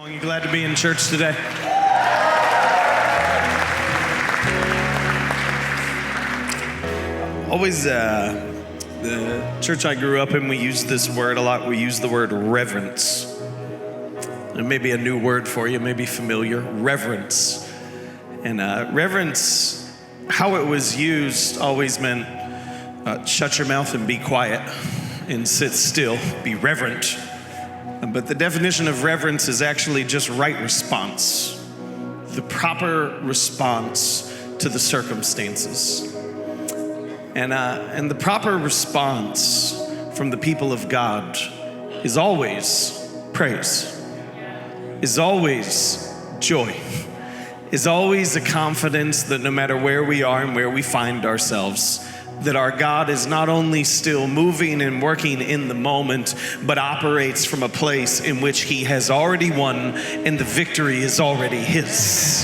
Are you glad to be in church today? Always, the church I grew up in, we use this word a lot. We use the word reverence. It may be a new word for you, maybe familiar, reverence. And reverence, how it was used always meant shut your mouth and be quiet and sit still, be reverent. But the definition of reverence is actually just right response, the proper response to the circumstances. And the proper response from the people of God is always praise, is always joy, is always a confidence that no matter where we are and where we find ourselves, that our God is not only still moving and working in the moment, but operates from a place in which he has already won and the victory is already his.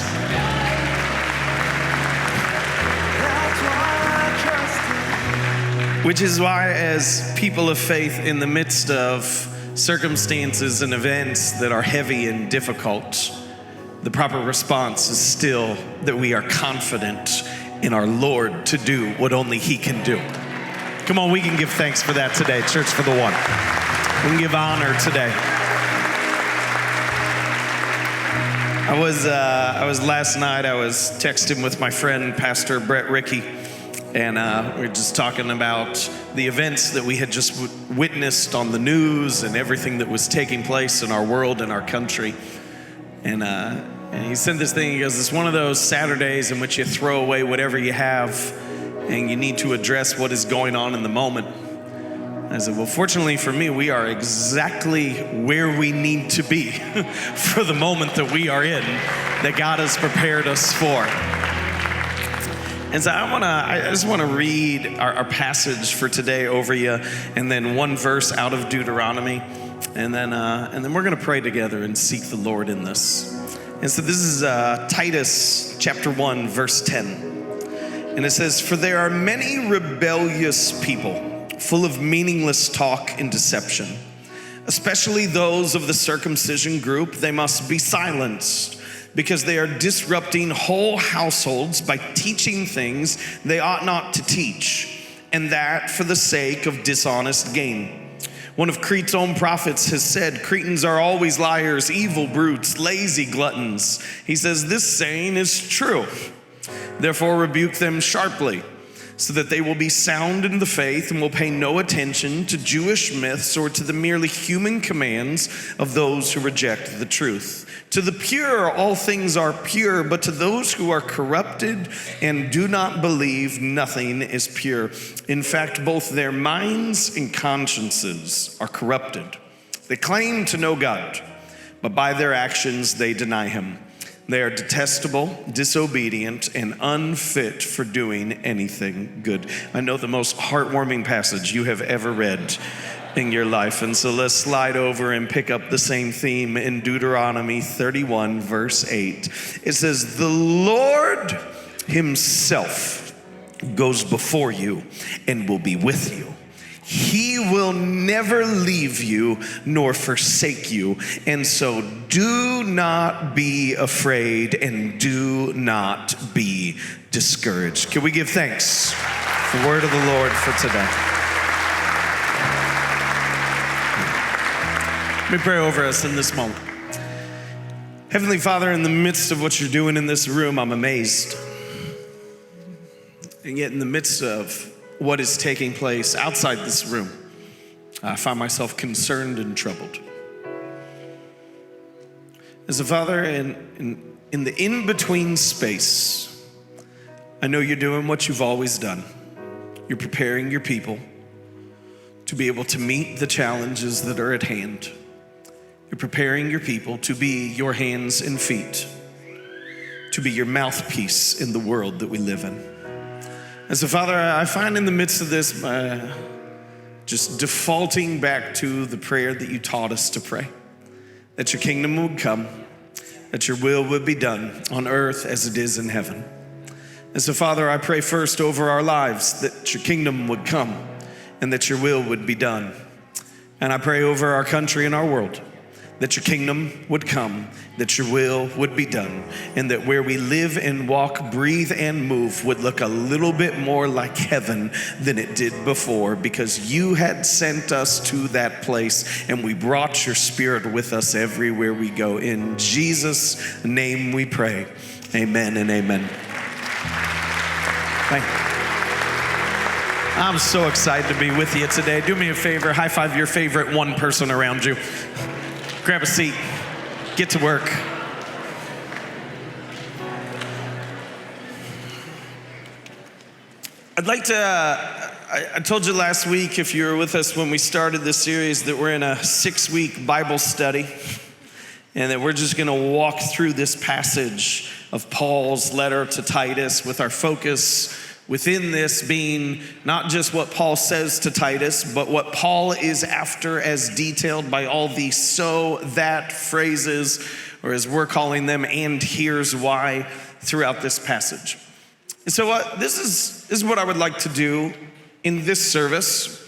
Which is why, as people of faith in the midst of circumstances and events that are heavy and difficult, the proper response is still that we are confident in our Lord to do what only he can do. Come on, we can give thanks for that today, Church for the One. We can give honor today. I was last night, I was texting with my friend, Pastor Brett Rickey, and we were just talking about the events that we had just witnessed on the news and everything that was taking place in our world and our country. And he sent this thing, he goes, it's one of those Saturdays in which you throw away whatever you have and you need to address what is going on in the moment. I said, well, fortunately for me, we are exactly where we need to be for the moment that we are in, that God has prepared us for. And so I just want to read our passage for today over you, and then one verse out of Deuteronomy, and then we're going to pray together and seek the Lord in this. And so this is Titus chapter 1, verse 10. And it says, "For there are many rebellious people, full of meaningless talk and deception. Especially those of the circumcision group, they must be silenced, because they are disrupting whole households by teaching things they ought not to teach, and that for the sake of dishonest gain. One of Crete's own prophets has said, Cretans are always liars, evil brutes, lazy gluttons. He says, this saying is true. Therefore rebuke them sharply, so that they will be sound in the faith and will pay no attention to Jewish myths or to the merely human commands of those who reject the truth. To the pure, all things are pure, but to those who are corrupted and do not believe, nothing is pure. In fact, both their minds and consciences are corrupted. They claim to know God, but by their actions they deny him. They are detestable, disobedient, and unfit for doing anything good." I know the most heartwarming passage you have ever read in your life. And so let's slide over and pick up the same theme in Deuteronomy 31, verse 8. It says, "The Lord himself goes before you and will be with you. He will never leave you nor forsake you. And so do not be afraid and do not be discouraged." Can we give thanks for the word of the Lord for today? Let me pray over us in this moment. Heavenly Father, in the midst of what you're doing in this room, I'm amazed. And yet in the midst of what is taking place outside this room, I find myself concerned and troubled. As a Father, in the in-between space, I know you're doing what you've always done. You're preparing your people to be able to meet the challenges that are at hand. You're preparing your people to be your hands and feet, to be your mouthpiece in the world that we live in. And so, Father, I find in the midst of this, just defaulting back to the prayer that you taught us to pray, that your kingdom would come, that your will would be done on earth as it is in heaven. And so, Father, I pray first over our lives that your kingdom would come and that your will would be done. And I pray over our country and our world that your kingdom would come, that your will would be done, and that where we live and walk, breathe and move would look a little bit more like heaven than it did before, because you had sent us to that place and we brought your Spirit with us everywhere we go. In Jesus' name we pray. Amen and amen. Thank you. I'm so excited to be with you today. Do me a favor, high five your favorite one person around you. Grab a seat, get to work. I'd like to, I told you last week, if you were with us when we started this series, that we're in a 6-week Bible study, and that we're just gonna walk through this passage of Paul's letter to Titus, with our focus within this being not just what Paul says to Titus, but what Paul is after as detailed by all the so that phrases, or as we're calling them, and here's why, throughout this passage. And so this is what I would like to do in this service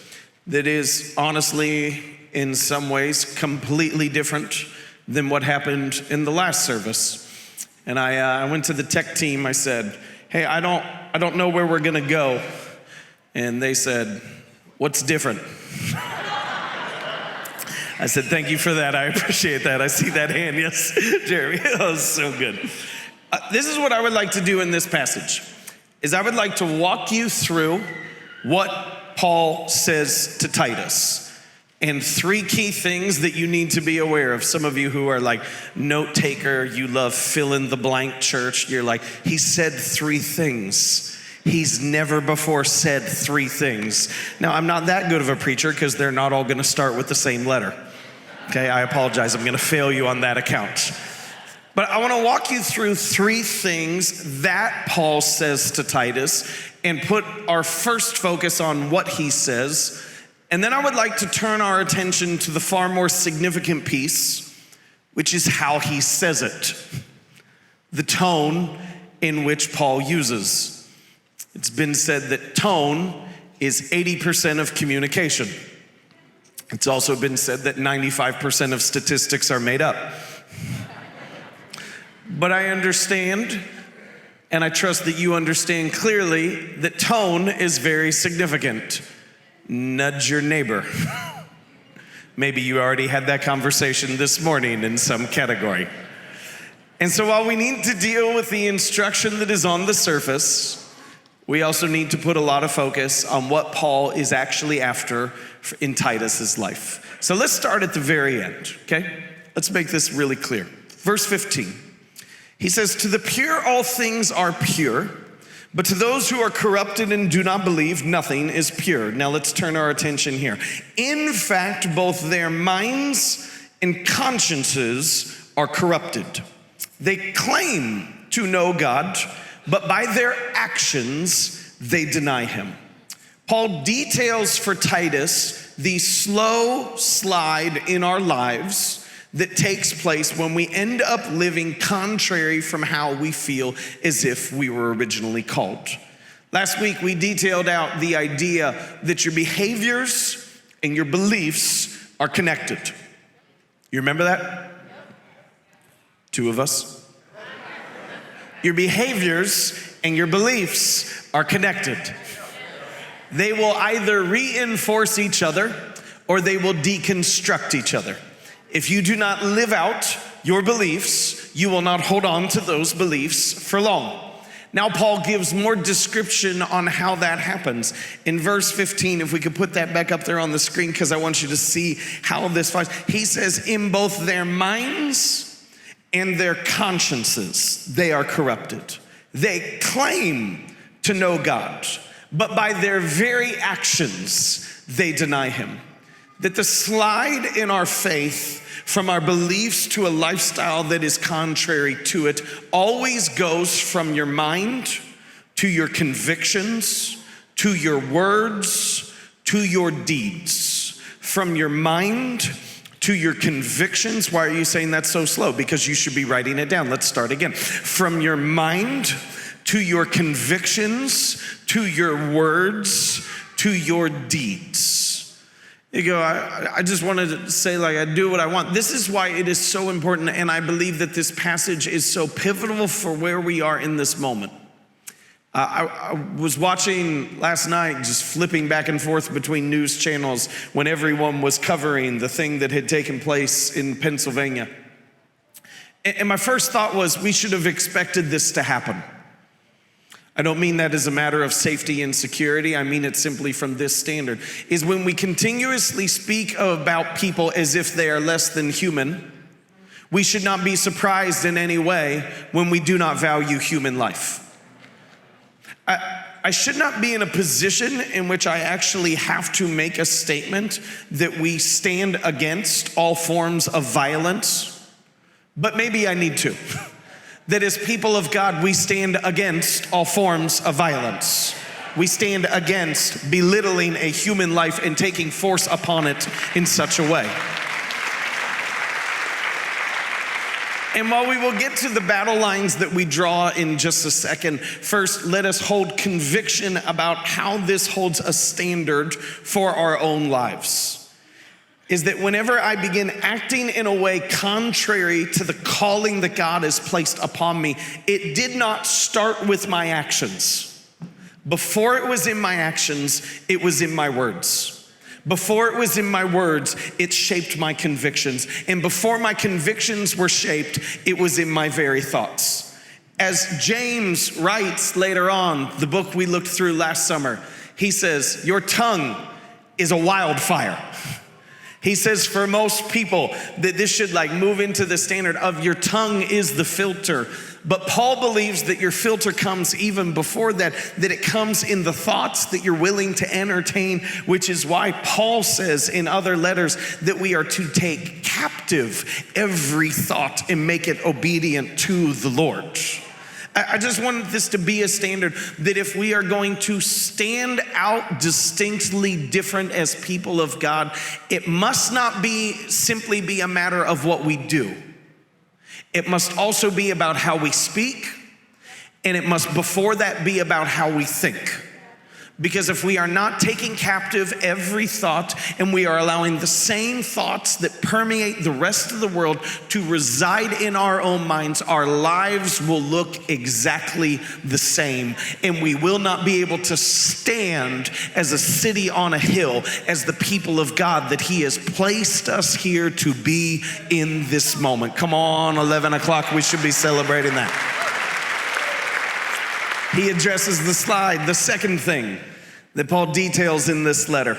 that is honestly, in some ways, completely different than what happened in the last service. And I went to the tech team, I said, hey, I don't know where we're gonna go. And they said, what's different? I said, thank you for that, I appreciate that. I see that hand, yes, Jeremy, that was so good. This is what I would like to do in this passage, is I would like to walk you through what Paul says to Titus. And 3 key things that you need to be aware of. Some of you who are like note taker, you love fill in the blank church. You're like, he said 3 things. He's never before said 3 things. Now, I'm not that good of a preacher because they're not all gonna start with the same letter. Okay, I apologize, I'm gonna fail you on that account. But I wanna walk you through 3 things that Paul says to Titus and put our first focus on what he says. And then I would like to turn our attention to the far more significant piece, which is how he says it, the tone in which Paul uses. It's been said that tone is 80% of communication. It's also been said that 95% of statistics are made up. But I understand, and I trust that you understand clearly, that tone is very significant. Nudge your neighbor. Maybe you already had that conversation this morning in some category. And so while we need to deal with the instruction that is on the surface, we also need to put a lot of focus on what Paul is actually after in Titus's life. So let's start at the very end, okay? Let's make this really clear. Verse 15, he says, to the pure all things are pure, but to those who are corrupted and do not believe, nothing is pure. Now let's turn our attention here. In fact, both their minds and consciences are corrupted. They claim to know God, but by their actions, they deny him. Paul details for Titus the slow slide in our lives that takes place when we end up living contrary from how we feel as if we were originally called. Last week, we detailed out the idea that your behaviors and your beliefs are connected. You remember that? 2 of us. Your behaviors and your beliefs are connected. They will either reinforce each other or they will deconstruct each other. If you do not live out your beliefs, you will not hold on to those beliefs for long. Now, Paul gives more description on how that happens. In verse 15, if we could put that back up there on the screen, because I want you to see how this finds. He says, in both their minds and their consciences, they are corrupted. They claim to know God, but by their very actions, they deny him. That the slide in our faith from our beliefs to a lifestyle that is contrary to it always goes from your mind to your convictions, to your words, to your deeds. From your mind to your convictions. Why are you saying that's so slow? Because you should be writing it down. Let's start again. From your mind to your convictions, to your words, to your deeds. You go, I just wanted to say, like, I do what I want. This is why it is so important, and I believe that this passage is so pivotal for where we are in this moment. I was watching last night, just flipping back and forth between news channels when everyone was covering the thing that had taken place in Pennsylvania. And my first thought was, we should have expected this to happen. I don't mean that as a matter of safety and security. I mean it simply from this standard, is when we continuously speak about people as if they are less than human, we should not be surprised in any way when we do not value human life. I should not be in a position in which I actually have to make a statement that we stand against all forms of violence, but maybe I need to. That as people of God, we stand against all forms of violence. We stand against belittling a human life and taking force upon it in such a way. And while we will get to the battle lines that we draw in just a second, first let us hold conviction about how this holds a standard for our own lives. Is that whenever I begin acting in a way contrary to the calling that God has placed upon me, it did not start with my actions. Before it was in my actions, it was in my words. Before it was in my words, it shaped my convictions. And before my convictions were shaped, it was in my very thoughts. As James writes later on, the book we looked through last summer, he says, your tongue is a wildfire. He says for most people that this should like move into the standard of your tongue is the filter. But Paul believes that your filter comes even before that it comes in the thoughts that you're willing to entertain, which is why Paul says in other letters that we are to take captive every thought and make it obedient to the Lord. I just wanted this to be a standard that if we are going to stand out distinctly different as people of God, it must not simply be a matter of what we do. It must also be about how we speak, and it must before that be about how we think. Because if we are not taking captive every thought and we are allowing the same thoughts that permeate the rest of the world to reside in our own minds, our lives will look exactly the same. And we will not be able to stand as a city on a hill, as the people of God that He has placed us here to be in this moment. Come on, 11 o'clock, we should be celebrating that. He addresses the slide. The second thing that Paul details in this letter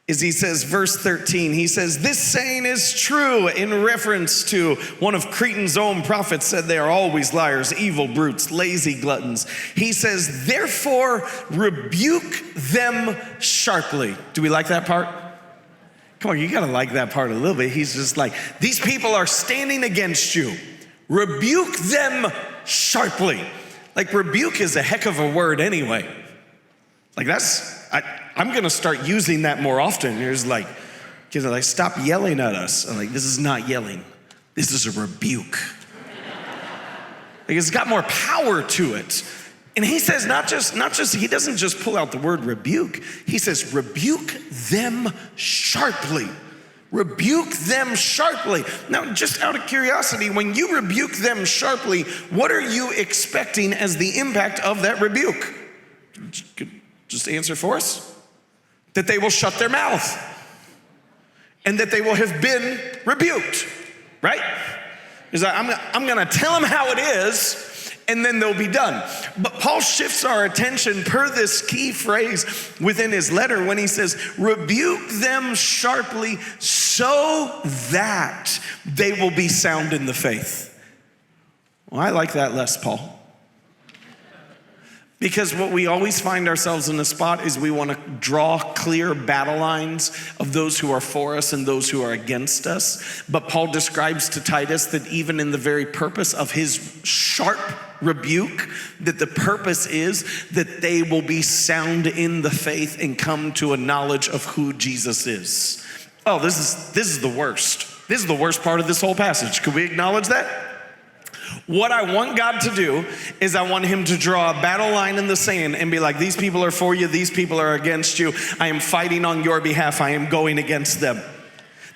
is he says, verse 13, he says, this saying is true in reference to one of Cretan's own prophets said they are always liars, evil brutes, lazy gluttons. He says, therefore rebuke them sharply. Do we like that part? Come on, you gotta like that part a little bit. He's just like, these people are standing against you. Rebuke them sharply. Like rebuke is a heck of a word anyway. Like I'm gonna start using that more often. There's like, kids are like, stop yelling at us. I'm like, this is not yelling. This is a rebuke. Like it's got more power to it. And he says, not just, he doesn't just pull out the word rebuke. He says, rebuke them sharply. Rebuke them sharply. Now, just out of curiosity, when you rebuke them sharply, what are you expecting as the impact of that rebuke? Just answer for us. That they will shut their mouth. And that they will have been rebuked. Right? Is that I'm going to tell them how it is, and then they'll be done. But Paul shifts our attention per this key phrase within his letter when he says, rebuke them sharply so that they will be sound in the faith. Well, I like that less, Paul. Because what we always find ourselves in a spot is we want to draw clear battle lines of those who are for us and those who are against us. But Paul describes to Titus that even in the very purpose of his sharp rebuke, that the purpose is that they will be sound in the faith and come to a knowledge of who Jesus is. Oh, this is the worst. This is the worst part of this whole passage. Could we acknowledge that? What I want God to do is I want him to draw a battle line in the sand and be like, these people are for you, these people are against you. I am fighting on your behalf. I am going against them.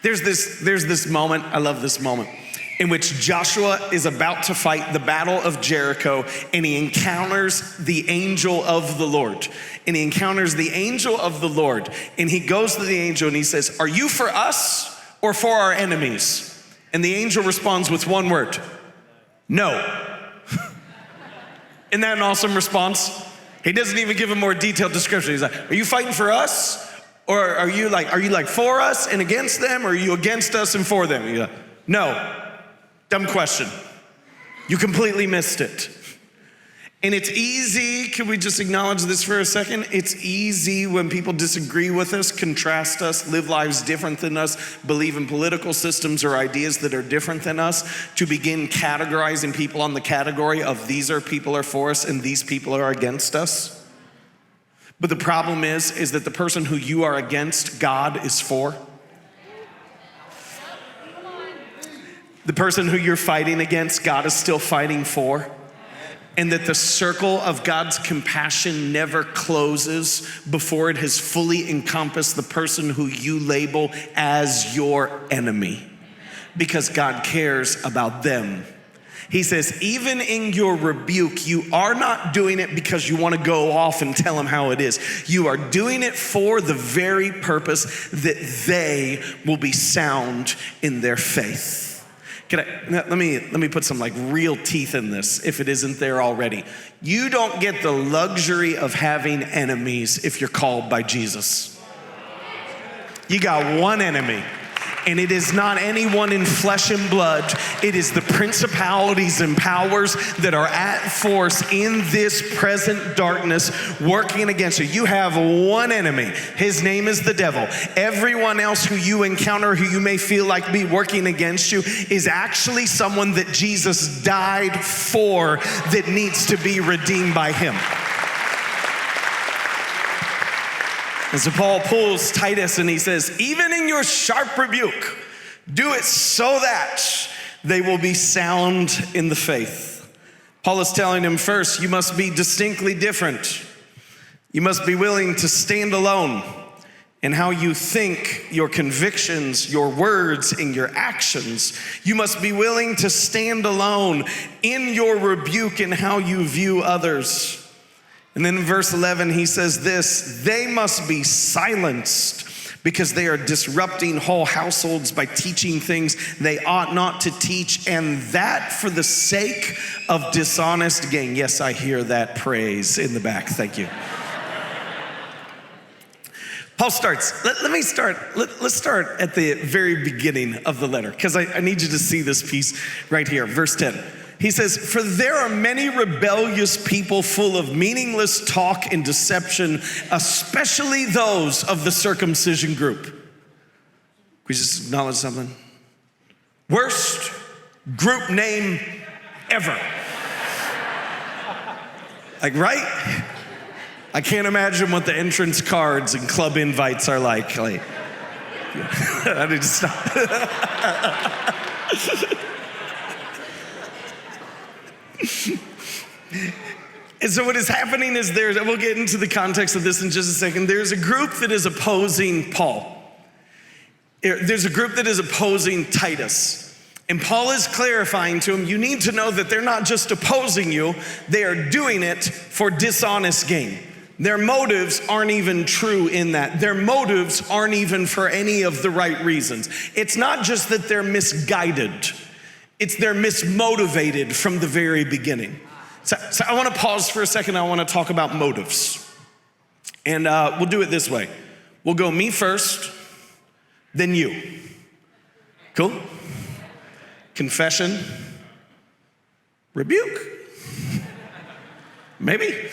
There's this moment, I love this moment, in which Joshua is about to fight the battle of Jericho, and he encounters the angel of the Lord. And he encounters the angel of the Lord, and he goes to the angel and he says, are you for us or for our enemies? And the angel responds with one word, no. Isn't that an awesome response? He doesn't even give a more detailed description. He's like, are you fighting for us? Or are you like for us and against them? Or are you against us and for them? You're like, no. Dumb question. You completely missed it. And it's easy, can we just acknowledge this for a second? It's easy when people disagree with us, contrast us, live lives different than us, believe in political systems or ideas that are different than us, to begin categorizing people on the category of these are people are for us and these people are against us. But the problem is that the person who you are against, God is for. The person who you're fighting against, God is still fighting for. And that the circle of God's compassion never closes before it has fully encompassed the person who you label as your enemy. Because God cares about them. He says, even in your rebuke, you are not doing it because you want to go off and tell them how it is. You are doing it for the very purpose that they will be sound in their faith. Let me put some like real teeth in this if it isn't there already. You don't get the luxury of having enemies if you're called by Jesus. You got one enemy. And it is not anyone in flesh and blood. It is the principalities and powers that are at force in this present darkness working against you. You have one enemy. His name is the devil. Everyone else who you encounter, who you may feel like be working against you, is actually someone that Jesus died for that needs to be redeemed by him. And so Paul pulls Titus and he says, even in your sharp rebuke, do it so that they will be sound in the faith. Paul is telling him first, you must be distinctly different. You must be willing to stand alone in how you think, your convictions, your words, and your actions. You must be willing to stand alone in your rebuke and how you view others. And then in verse 11, he says this, they must be silenced because they are disrupting whole households by teaching things they ought not to teach, and that for the sake of dishonest gain. Yes, I hear that praise in the back. Thank you. Paul starts, let's start at the very beginning of the letter, because I need you to see this piece right here, verse 10. He says, for there are many rebellious people full of meaningless talk and deception, especially those of the circumcision group. Can we just acknowledge something? Worst group name ever. Like, right? I can't imagine what the entrance cards and club invites are like. I need to stop. And so what is happening is we'll get into the context of this in just a second. There's a group that is opposing Paul. There's a group that is opposing Titus. And Paul is clarifying to him, you need to know that they're not just opposing you, they are doing it for dishonest gain. Their motives aren't even true in that. Their motives aren't even for any of the right reasons. It's not just that they're misguided. It's they're mismotivated from the very beginning. So I want to pause for a second. I want to talk about motives. And we'll do it this way. We'll go me first, then you. Cool? Confession, rebuke. Maybe.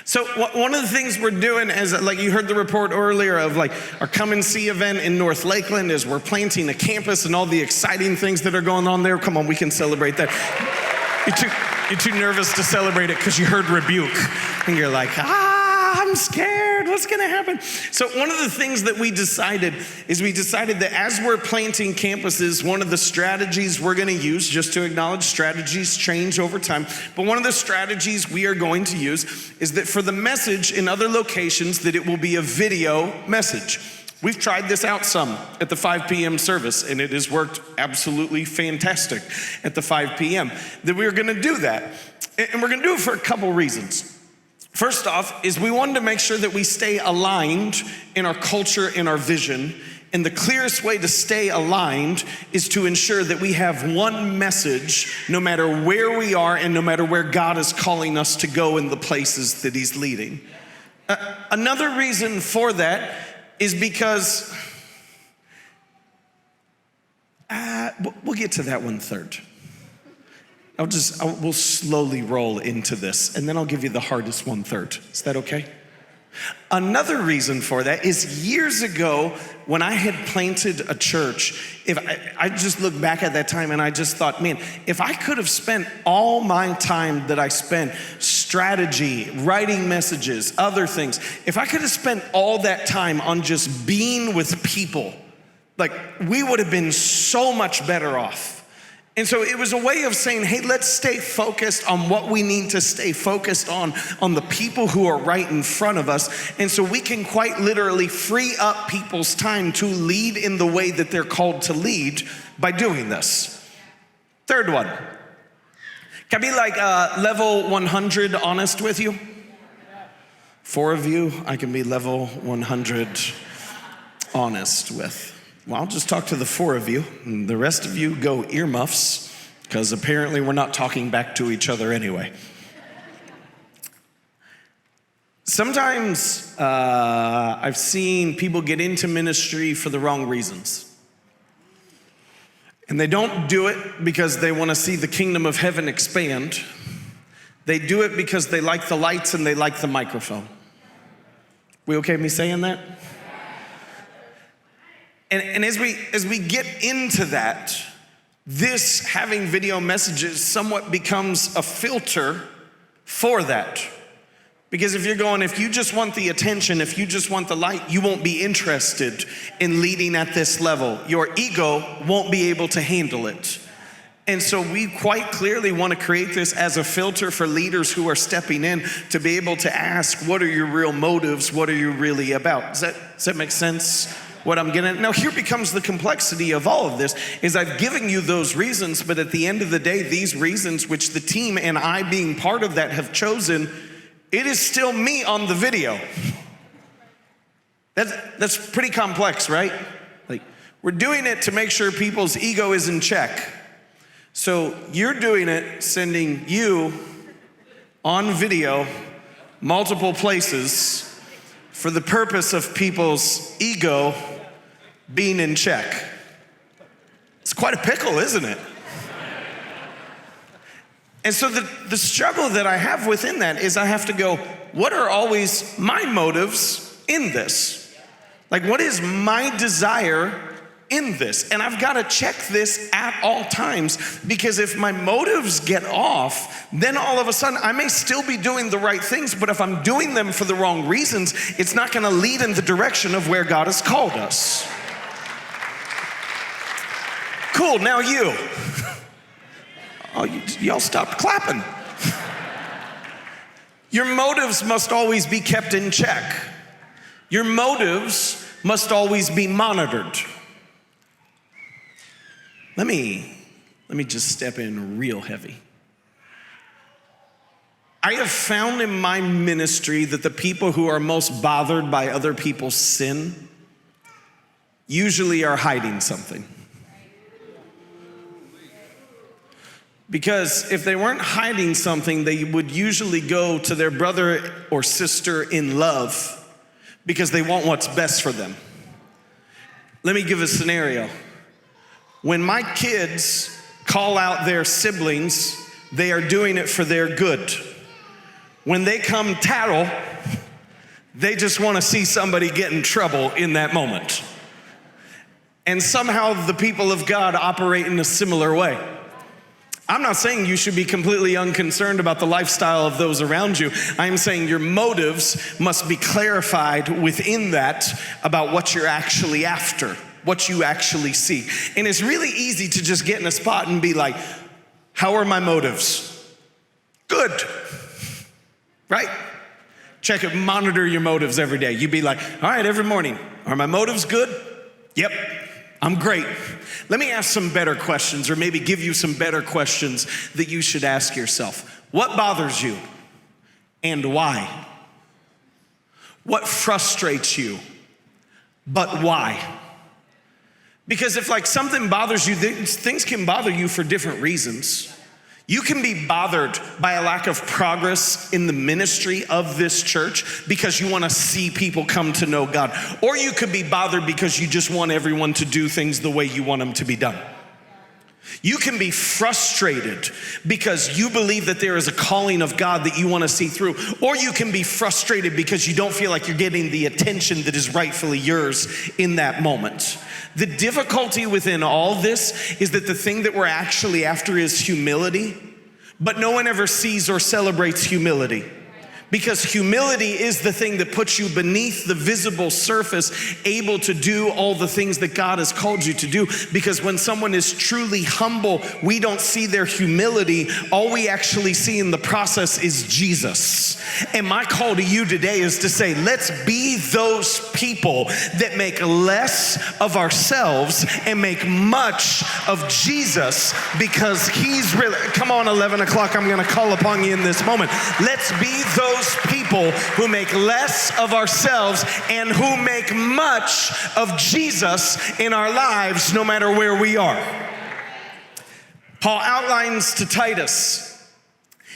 So one of the things we're doing is, like you heard the report earlier of like our Come and See event in North Lakeland, is we're planting a campus and all the exciting things that are going on there. Come on, we can celebrate that. You're too nervous to celebrate it because you heard rebuke. And you're like, I'm scared. God, what's going to happen? So one of the things that we decided that as we're planting campuses, one of the strategies we're going to use, just to acknowledge strategies change over time, but one of the strategies we are going to use is that for the message in other locations, that it will be a video message. We've tried this out some at the 5 p.m. service, and it has worked absolutely fantastic at the 5 p.m. That we're going to do that. And we're going to do it for a couple reasons. First off is we wanted to make sure that we stay aligned in our culture, in our vision. And the clearest way to stay aligned is to ensure that we have one message no matter where we are and no matter where God is calling us to go in the places that he's leading. Another reason for that is because, we'll get to that one third. We'll slowly roll into this, and then I'll give you the hardest one third. Is that okay? Another reason for that is years ago when I had planted a church, I just look back at that time and I just thought, man, if I could have spent all my time that I spent, strategy, writing messages, other things, if I could have spent all that time on just being with people, like we would have been so much better off. And so it was a way of saying, hey, let's stay focused on what we need to stay focused on the people who are right in front of us. And so we can quite literally free up people's time to lead in the way that they're called to lead by doing this. Third one. Can I be like level 100 honest with you? 4 of you, I can be level 100 honest with. Well, I'll just talk to the 4 of you, and the rest of you go earmuffs, because apparently we're not talking back to each other anyway. Sometimes I've seen people get into ministry for the wrong reasons. And they don't do it because they want to see the kingdom of heaven expand. They do it because they like the lights and they like the microphone. We okay with me saying that? And as we get into that, this having video messages somewhat becomes a filter for that. Because if you just want the attention, if you just want the light, you won't be interested in leading at this level. Your ego won't be able to handle it. And so we quite clearly want to create this as a filter for leaders who are stepping in to be able to ask, what are your real motives? What are you really about? Does that make sense? What I'm getting at. Now here becomes the complexity of all of this, is I've given you those reasons, but at the end of the day, these reasons which the team and I being part of that have chosen, it is still me on the video. That's pretty complex, right? Like, we're doing it to make sure people's ego is in check. So you're doing it, sending you on video, multiple places, for the purpose of people's ego being in check. It's quite a pickle, isn't it? And so the struggle that I have within that is I have to go, what are always my motives in this? Like, what is my desire in this? And I've got to check this at all times, because if my motives get off, then all of a sudden I may still be doing the right things, but if I'm doing them for the wrong reasons, it's not going to lead in the direction of where God has called us. Cool, now you. Oh, y'all stopped clapping. Your motives must always be kept in check. Your motives must always be monitored. Let me just step in real heavy. I have found in my ministry that the people who are most bothered by other people's sin usually are hiding something. Because if they weren't hiding something, they would usually go to their brother or sister in love because they want what's best for them. Let me give a scenario. When my kids call out their siblings, they are doing it for their good. When they come tattle, they just want to see somebody get in trouble in that moment. And somehow the people of God operate in a similar way. I'm not saying you should be completely unconcerned about the lifestyle of those around you. I'm saying your motives must be clarified within that about what you're actually after, what you actually see. And it's really easy to just get in a spot and be like, how are my motives? Good, right? Check it, monitor your motives every day. You'd be like, all right, every morning, are my motives good? Yep, I'm great. Let me ask some better questions, or maybe give you some better questions that you should ask yourself. What bothers you and why? What frustrates you, but why? Because if like something bothers you, things can bother you for different reasons. You can be bothered by a lack of progress in the ministry of this church because you want to see people come to know God. Or you could be bothered because you just want everyone to do things the way you want them to be done. You can be frustrated because you believe that there is a calling of God that you want to see through. Or you can be frustrated because you don't feel like you're getting the attention that is rightfully yours in that moment. The difficulty within all this is that the thing that we're actually after is humility, but no one ever sees or celebrates humility. Because humility is the thing that puts you beneath the visible surface, able to do all the things that God has called you to do. Because when someone is truly humble, we don't see their humility. All we actually see in the process is Jesus. And my call to you today is to say, let's be those people that make less of ourselves and make much of Jesus, because he's really, come on, 11 o'clock, I'm gonna call upon you in this moment. Let's be those people who make less of ourselves and who make much of Jesus in our lives, no matter where we are. Paul outlines to Titus,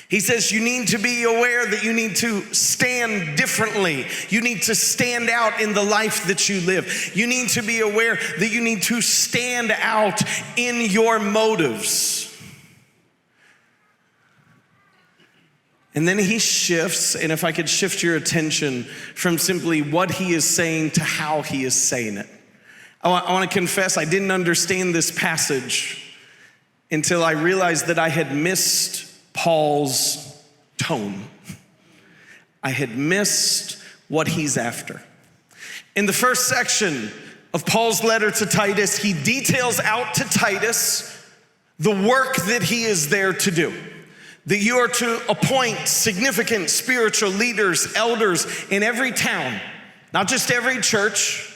he says you need to be aware that you need to stand differently. You need to stand out in the life that you live. You need to be aware that you need to stand out in your motives. And then he shifts, and if I could shift your attention from simply what he is saying to how he is saying it. I want to confess, I didn't understand this passage until I realized that I had missed Paul's tone. I had missed what he's after. In the first section of Paul's letter to Titus, he details out to Titus the work that he is there to do. That you are to appoint significant spiritual leaders, elders in every town, not just every church,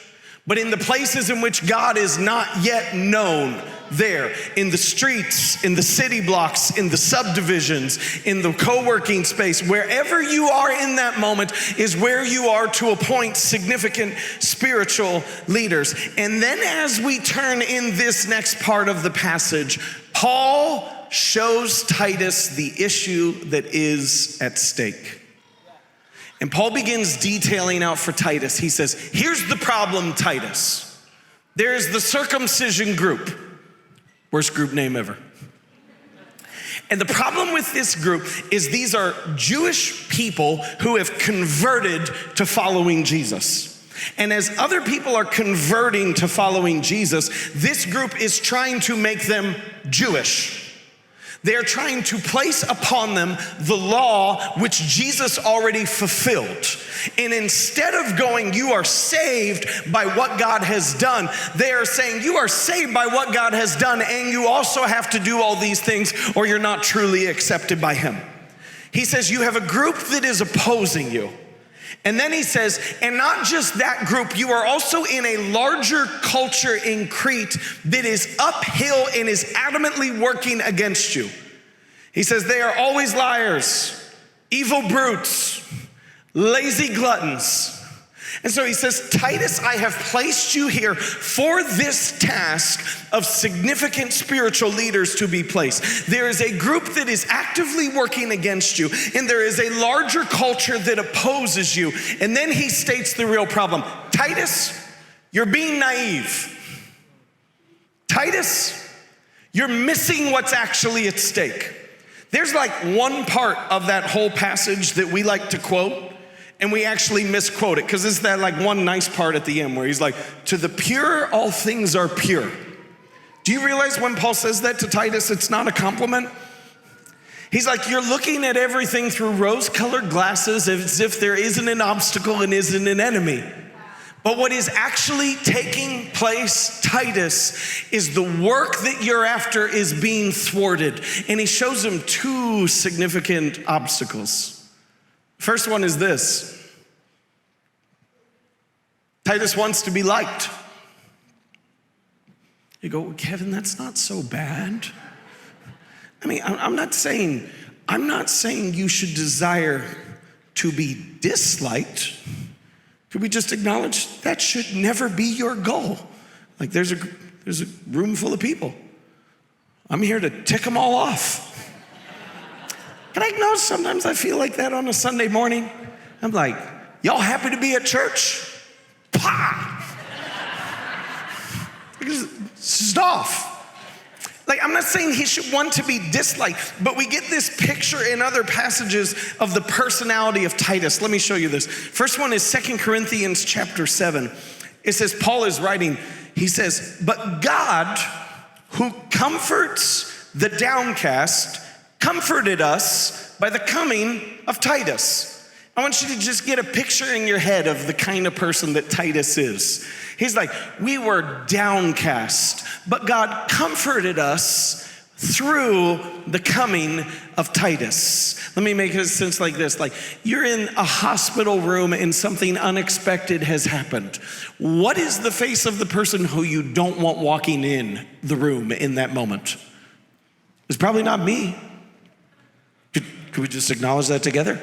but in the places in which God is not yet known there, in the streets, in the city blocks, in the subdivisions, in the co-working space, wherever you are in that moment is where you are to appoint significant spiritual leaders. And then as we turn in this next part of the passage, Paul shows Titus the issue that is at stake. And Paul begins detailing out for Titus. He says, here's the problem, Titus. There's the circumcision group. Worst group name ever. And the problem with this group is these are Jewish people who have converted to following Jesus. And as other people are converting to following Jesus, this group is trying to make them Jewish. They are trying to place upon them the law which Jesus already fulfilled. And instead of going, you are saved by what God has done, they are saying, you are saved by what God has done, and you also have to do all these things or you're not truly accepted by him. He says, you have a group that is opposing you. And then he says, and not just that group, you are also in a larger culture in Crete that is uphill and is adamantly working against you. He says, they are always liars, evil brutes, lazy gluttons. And so he says, Titus, I have placed you here for this task of significant spiritual leaders to be placed. There is a group that is actively working against you, and there is a larger culture that opposes you. And then he states the real problem. Titus, you're being naive. Titus, you're missing what's actually at stake. There's like one part of that whole passage that we like to quote, and we actually misquote it, because it's that like one nice part at the end where he's like, to the pure, all things are pure. Do you realize when Paul says that to Titus, it's not a compliment? He's like, you're looking at everything through rose-colored glasses as if there isn't an obstacle and isn't an enemy. But what is actually taking place, Titus, is the work that you're after is being thwarted. And he shows him two significant obstacles. First one is this. Titus wants to be liked. You go, Kevin, that's not so bad. I mean, I'm not saying you should desire to be disliked. Could we just acknowledge that should never be your goal? Like there's a room full of people. I'm here to tick them all off. Can I acknowledge sometimes I feel like that on a Sunday morning? I'm like, y'all happy to be at church? Pah! It's just off. Like, I'm not saying he should want to be disliked, but we get this picture in other passages of the personality of Titus. Let me show you this. First one is 2 Corinthians chapter 7. It says, Paul is writing, he says, but God, who comforts the downcast, comforted us by the coming of Titus. I want you to just get a picture in your head of the kind of person that Titus is. He's like, we were downcast, but God comforted us through the coming of Titus. Let me make it sense like this. Like, you're in a hospital room and something unexpected has happened. What is the face of the person who you don't want walking in the room in that moment? It's probably not me. Could we just acknowledge that together?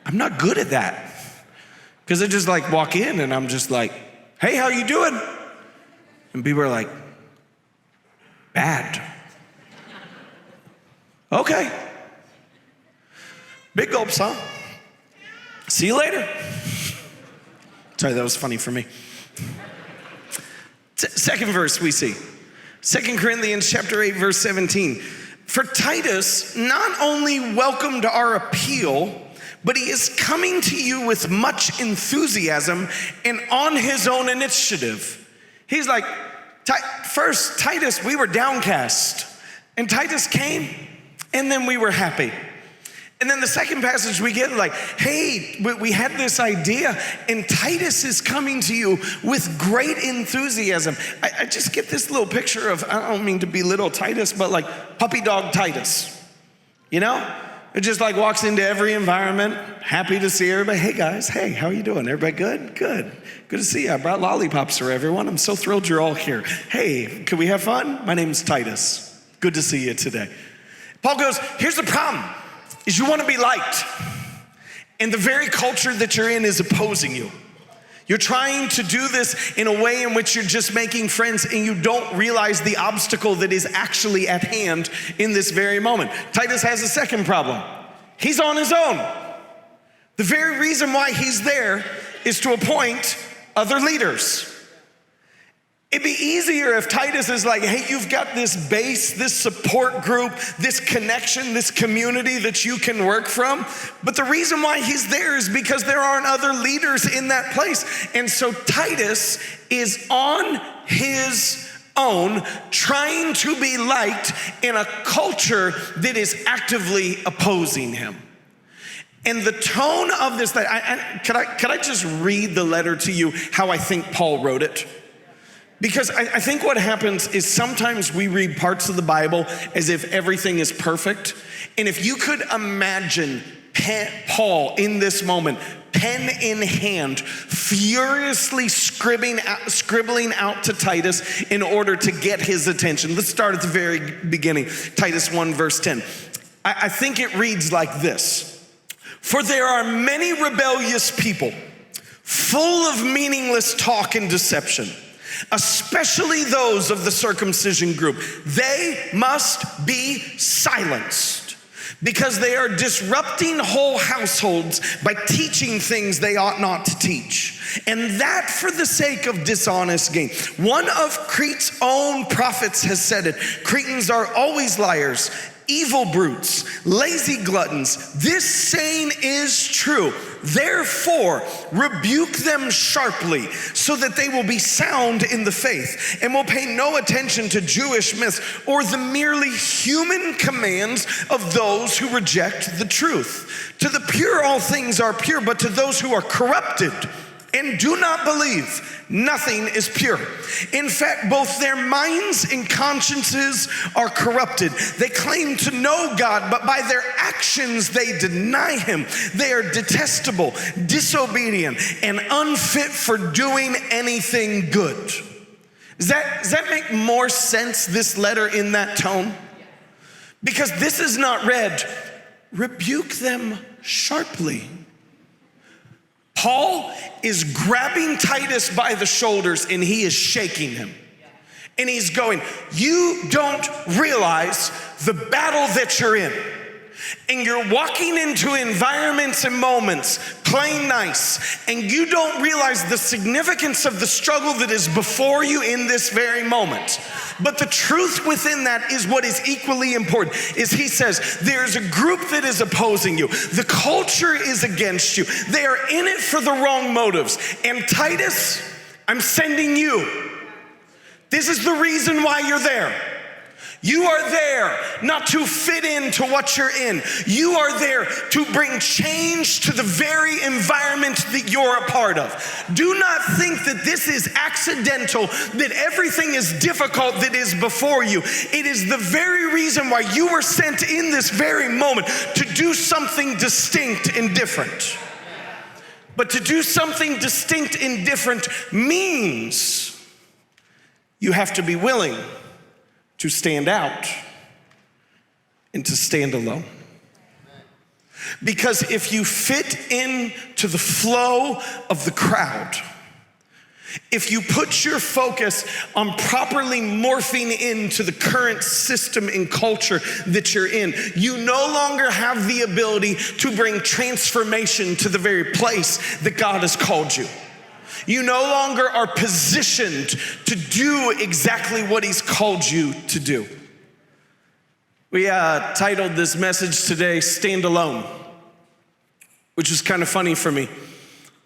I'm not good at that. Because I just like walk in and I'm just like, hey, how you doing? And people are like, bad. Okay. Big gulps, huh? See you later. Sorry, that was funny for me. Second verse we see. 2 Corinthians chapter 8, verse 17. For Titus not only welcomed our appeal, but he is coming to you with much enthusiasm and on his own initiative. He's like, first, Titus, we were downcast. And Titus came, and then we were happy. And then the second passage we get like, hey, we had this idea, and Titus is coming to you with great enthusiasm. I just get this little picture of, I don't mean to belittle Titus, but like puppy dog Titus, you know? It just like walks into every environment, happy to see everybody. Hey guys, hey, how are you doing? Everybody good? Good. Good to see you. I brought lollipops for everyone. I'm so thrilled you're all here. Hey, can we have fun? My name's Titus. Good to see you today. Paul goes, here's the problem, is you want to be liked. And the very culture that you're in is opposing you. You're trying to do this in a way in which you're just making friends and you don't realize the obstacle that is actually at hand in this very moment. Titus has a second problem. He's on his own. The very reason why he's there is to appoint other leaders. It'd be easier if Titus is like, hey, you've got this base, this support group, this connection, this community that you can work from. But the reason why he's there is because there aren't other leaders in that place. And so Titus is on his own, trying to be liked in a culture that is actively opposing him. And the tone of this, could I just read the letter to you how I think Paul wrote it? Because I think what happens is sometimes we read parts of the Bible as if everything is perfect. And if you could imagine Paul in this moment, pen in hand, furiously scribbling out to Titus in order to get his attention. Let's start at the very beginning, Titus 1 verse 10. I think it reads like this. For there are many rebellious people, full of meaningless talk and deception, especially those of the circumcision group. They must be silenced because they are disrupting whole households by teaching things they ought not to teach, and that for the sake of dishonest gain. One of Crete's own prophets has said it. Cretans are always liars evil brutes, lazy gluttons. This saying is true. Therefore, rebuke them sharply so that they will be sound in the faith and will pay no attention to Jewish myths or the merely human commands of those who reject the truth. To the pure, all things are pure, but to those who are corrupted and do not believe, nothing is pure. In fact, both their minds and consciences are corrupted. They claim to know God, but by their actions they deny him. They are detestable, disobedient, and unfit for doing anything good. Does that make more sense, this letter in that tone? Because this is not read, rebuke them sharply. Paul is grabbing Titus by the shoulders and he is shaking him. And he's going, you don't realize the battle that you're in. And you're walking into environments and moments playing nice, and you don't realize the significance of the struggle that is before you in this very moment. But the truth within that is what is equally important, is he says, there's a group that is opposing you. The culture is against you. They are in it for the wrong motives. And Titus, I'm sending you. This is the reason why you're there. You are there not to fit into what you're in. You are there to bring change to the very environment that you're a part of. Do not think that this is accidental, that everything is difficult that is before you. It is the very reason why you were sent in this very moment to do something distinct and different. But to do something distinct and different means you have to be willing to stand out and to stand alone. Because if you fit into the flow of the crowd, if you put your focus on properly morphing into the current system and culture that you're in, you no longer have the ability to bring transformation to the very place that God has called you. You no longer are positioned to do exactly what he's called you to do. We titled this message today, Stand Alone, which is kind of funny for me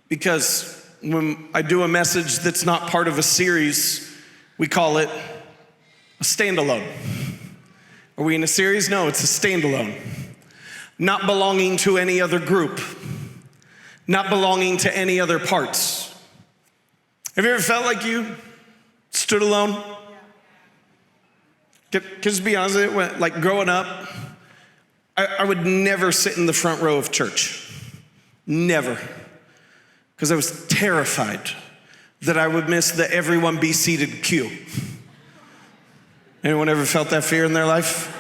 because when I do a message that's not part of a series, we call it a standalone. Are we in a series? No, it's a standalone. Not belonging to any other group, not belonging to any other parts. Have you ever felt like you stood alone? Just be honest with you, like growing up, I would never sit in the front row of church. Never. Because I was terrified that I would miss the everyone be seated cue. Anyone ever felt that fear in their life?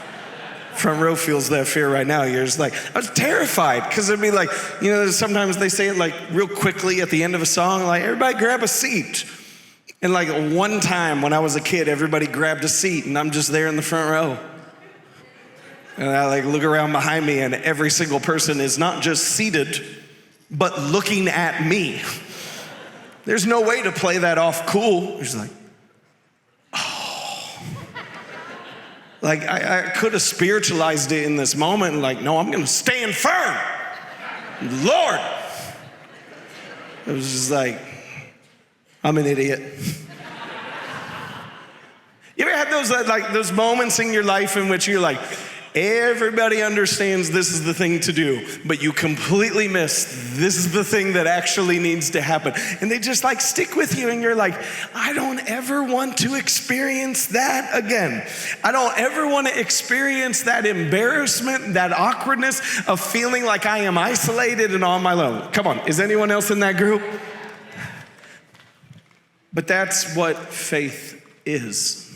Front row feels that fear right now. You're just like, I was terrified because it'd be like, sometimes they say it like real quickly at the end of a song, like everybody grab a seat. And like one time when I was a kid, everybody grabbed a seat and I'm just there in the front row. And I like look around behind me and every single person is not just seated, but looking at me. There's no way to play that off cool. It's like, like I could have spiritualized it in this moment, like, no, I'm gonna stand firm. Lord. It was just like, I'm an idiot. You ever had those moments in your life in which you're like, everybody understands this is the thing to do, but you completely miss this is the thing that actually needs to happen. And they just like stick with you and you're like, I don't ever want to experience that again. I don't ever want to experience that embarrassment, that awkwardness of feeling like I am isolated and on my own. Come on, is anyone else in that group? But that's what faith is.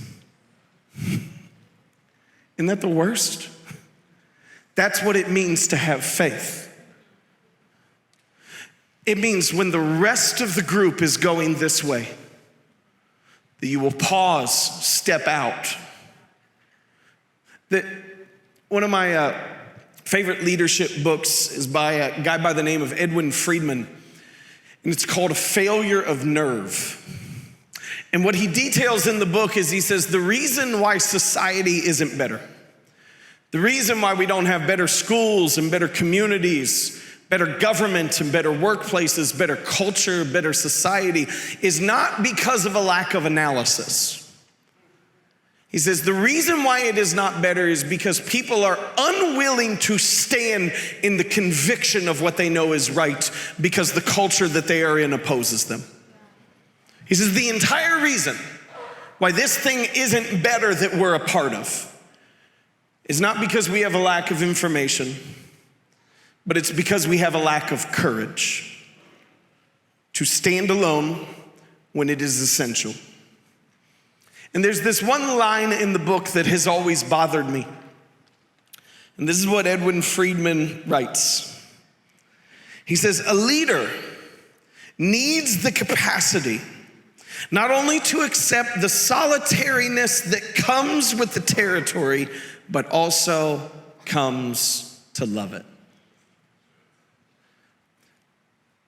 Isn't that the worst? That's what it means to have faith. It means when the rest of the group is going this way, that you will pause, step out. That one of my favorite leadership books is by a guy by the name of Edwin Friedman, and it's called A Failure of Nerve. And what he details in the book is he says the reason why society isn't better, The reason why we don't have better schools and better communities, better government and better workplaces, better culture, better society is not because of a lack of analysis. He says the reason why it is not better is because people are unwilling to stand in the conviction of what they know is right because the culture that they are in opposes them. He says the entire reason why this thing isn't better that we're a part of is not because we have a lack of information, but it's because we have a lack of courage to stand alone when it is essential. And there's this one line in the book that has always bothered me. And this is what Edwin Friedman writes. He says, a leader needs the capacity not only to accept the solitariness that comes with the territory, but also comes to love it.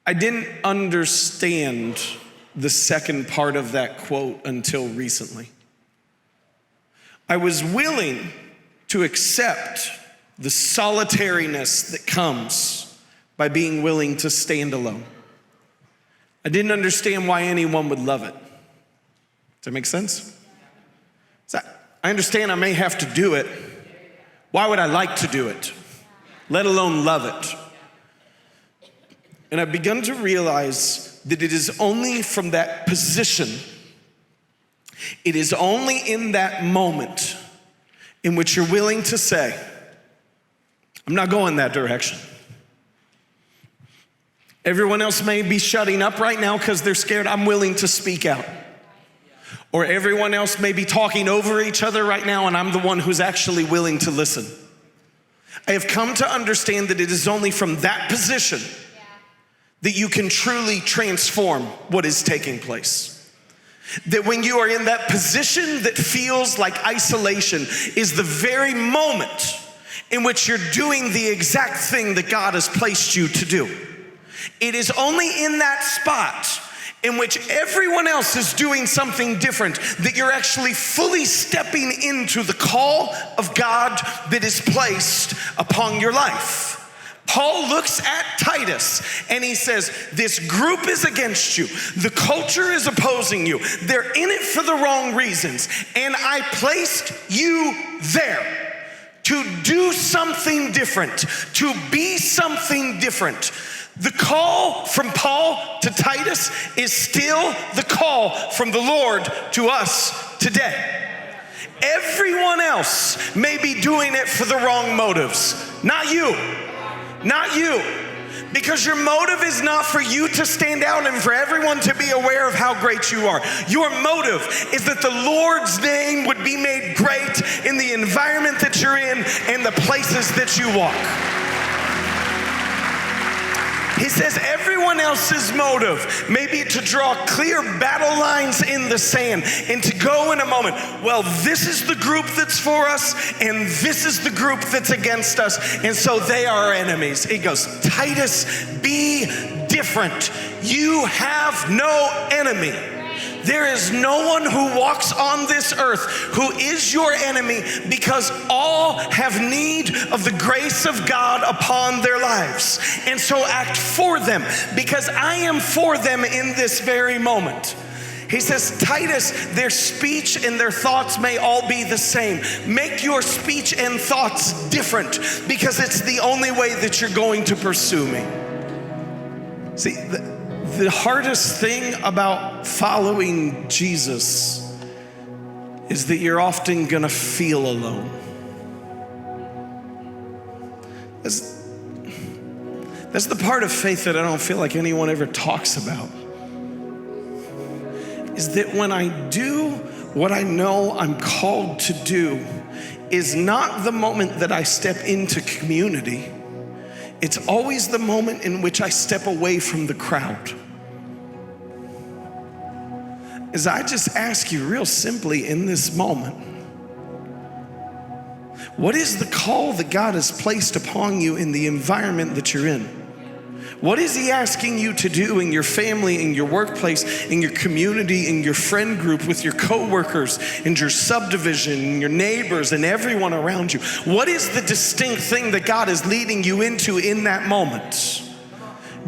I didn't understand the second part of that quote until recently. I was willing to accept the solitariness that comes by being willing to stand alone. I didn't understand why anyone would love it. Does that make sense? I understand I may have to do it. Why would I like to do it, let alone love it? And I've begun to realize that it is only from that position, it is only in that moment in which you're willing to say, I'm not going that direction. Everyone else may be shutting up right now because they're scared. I'm willing to speak out. Or everyone else may be talking over each other right now, and I'm the one who's actually willing to listen. I have come to understand that it is only from that position that you can truly transform what is taking place. That when you are in that position that feels like isolation is the very moment in which you're doing the exact thing that God has placed you to do. It is only in that spot in which everyone else is doing something different that you're actually fully stepping into the call of God that is placed upon your life. Paul looks at Titus and he says, this group is against you. The culture is opposing you. They're in it for the wrong reasons. And I placed you there to do something different, to be something different. The call from Paul to Titus is still the call from the Lord to us today. Everyone else may be doing it for the wrong motives. Not you. Not you. Because your motive is not for you to stand out and for everyone to be aware of how great you are. Your motive is that the Lord's name would be made great in the environment that you're in and the places that you walk. He says everyone else's motive may be to draw clear battle lines in the sand and to go in a moment, well, this is the group that's for us and this is the group that's against us, and so they are our enemies. He goes, Titus, be different. You have no enemy. There is no one who walks on this earth who is your enemy, because all have need of the grace of God upon their lives. And so act for them, because I am for them in this very moment. He says, Titus, their speech and their thoughts may all be the same. Make your speech and thoughts different, because it's the only way that you're going to pursue me. See, the hardest thing about following Jesus is that you're often gonna feel alone. That's the part of faith that I don't feel like anyone ever talks about. Is that when I do what I know I'm called to do is not the moment that I step into community. It's always the moment in which I step away from the crowd. As I just ask you real simply in this moment, what is the call that God has placed upon you in the environment that you're in? What is he asking you to do in your family, in your workplace, in your community, in your friend group, with your coworkers, in your subdivision, in your neighbors, and everyone around you? What is the distinct thing that God is leading you into in that moment?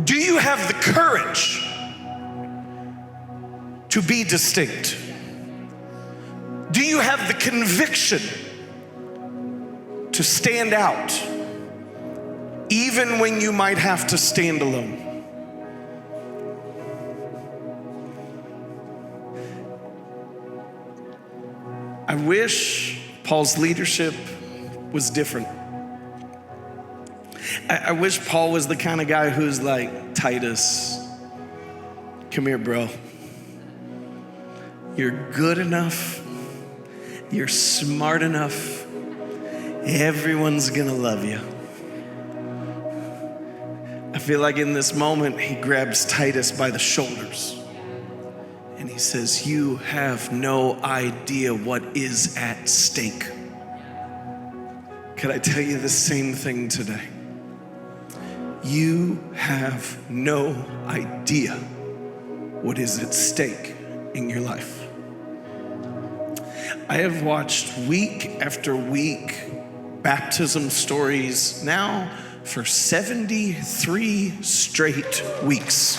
Do you have the courage to be distinct? Do you have the conviction to stand out, even when you might have to stand alone? I wish Paul's leadership was different. I wish Paul was the kind of guy who's like, Titus, come here, bro. You're good enough. You're smart enough. Everyone's gonna love you. I feel like in this moment, he grabs Titus by the shoulders and he says, you have no idea what is at stake. Could I tell you the same thing today? You have no idea what is at stake in your life. I have watched week after week baptism stories now for 73 straight weeks.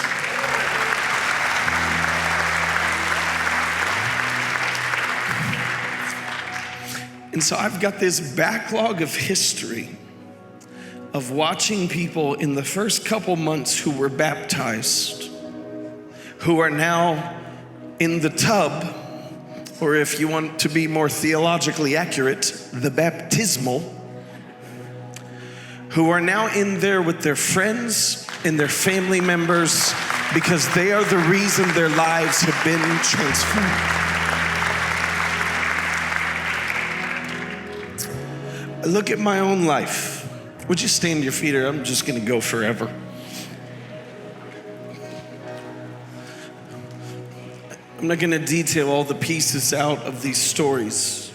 And so I've got this backlog of history of watching people in the first couple months who were baptized, who are now in the tub, or if you want to be more theologically accurate, the baptismal, who are now in there with their friends and their family members because they are the reason their lives have been transformed. I look at my own life. Would you stand to your feet, or I'm just gonna go forever. I'm not gonna detail all the pieces out of these stories,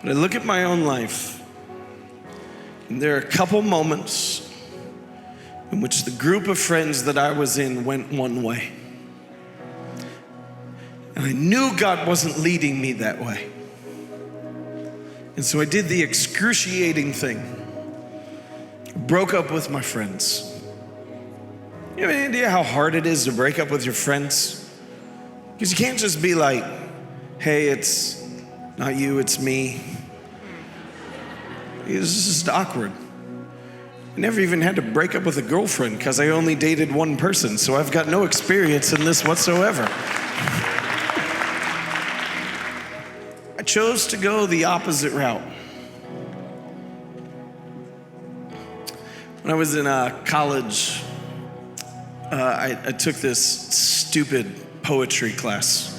but I look at my own life, and there are a couple moments in which the group of friends that I was in went one way. And I knew God wasn't leading me that way. And so I did the excruciating thing. Broke up with my friends. You have any idea how hard it is to break up with your friends? Because you can't just be like, hey, it's not you, it's me. It's just awkward. I never even had to break up with a girlfriend because I only dated one person, so I've got no experience in this whatsoever. I chose to go the opposite route. When I was in college, I took this stupid poetry class.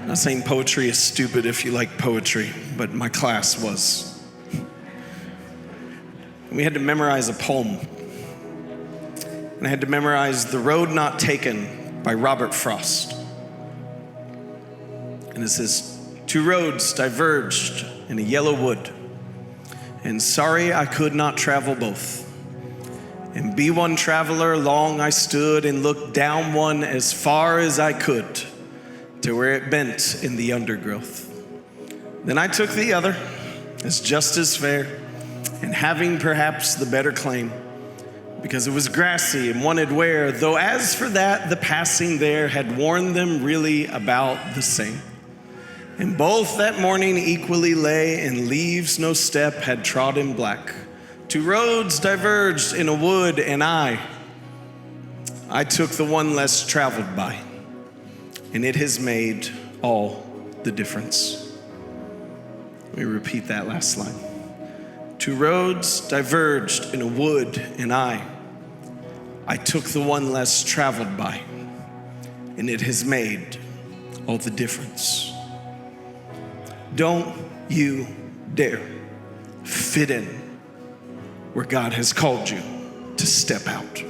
I'm not saying poetry is stupid if you like poetry, but my class was. We had to memorize a poem. And I had to memorize The Road Not Taken by Robert Frost. And it says, 2 roads diverged in a yellow wood, and sorry I could not travel both. And be one traveler, long I stood and looked down one as far as I could to where it bent in the undergrowth. Then I took the other as just as fair, and having perhaps the better claim, because it was grassy and wanted wear, though as for that, the passing there had worn them really about the same. And both that morning equally lay, and leaves no step had trodden black. 2 roads diverged in a wood, and I took the one less traveled by, and it has made all the difference. Let me repeat that last line. 2 roads diverged in a wood, and I took the one less traveled by, and it has made all the difference. Don't you dare fit in where God has called you to step out.